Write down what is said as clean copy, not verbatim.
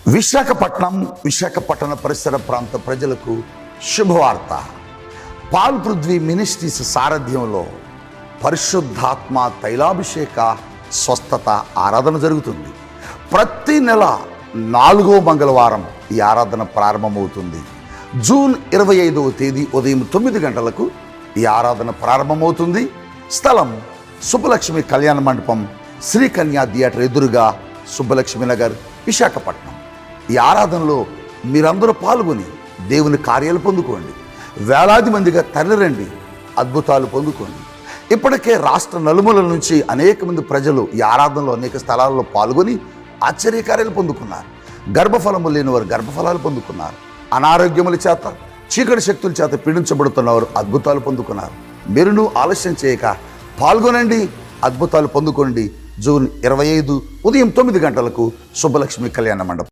విశాఖపట్టణ పరిసర ప్రాంత ప్రజలకు శుభవార్త. పాల్ పృథ్వీ మినిస్ట్రీస్ సారథ్యంలో పరిశుద్ధాత్మ తైలాభిషేక స్వస్థత ఆరాధన జరుగుతుంది. ప్రతి నెల 4వ మంగళవారం ఈ ఆరాధన ప్రారంభమవుతుంది. జూన్ 25వ తేదీ ఉదయం 9 గంటలకు ఈ ఆరాధన ప్రారంభమవుతుంది. స్థలం సుబ్బలక్ష్మి కళ్యాణ మండపం, శ్రీకన్యా థియేటర్ ఎదురుగా, సుబ్బలక్ష్మి నగర్, విశాఖపట్నం. ఈ ఆరాధనలో మీరందరూ పాల్గొని దేవుని కార్యాలు పొందుకోండి. వేలాది మందిగా తరలిరండి, అద్భుతాలు పొందుకోండి. ఇప్పటికే రాష్ట్ర నలుమూలల నుంచి అనేక మంది ప్రజలు ఈ ఆరాధనలో అనేక స్థలాల్లో పాల్గొని ఆశ్చర్యకార్యాలు పొందుకున్నారు. గర్భఫలము లేని వారు గర్భఫలాలు పొందుకున్నారు. అనారోగ్యముల చేత, చీకటి శక్తుల చేత పీడించబడుతున్నవారు అద్భుతాలు పొందుకున్నారు. మీరును ఆలస్యం చేయక పాల్గొనండి, అద్భుతాలు పొందుకోండి. జూన్ 25 ఉదయం 9 గంటలకు సుబ్బలక్ష్మి కళ్యాణ మండపం.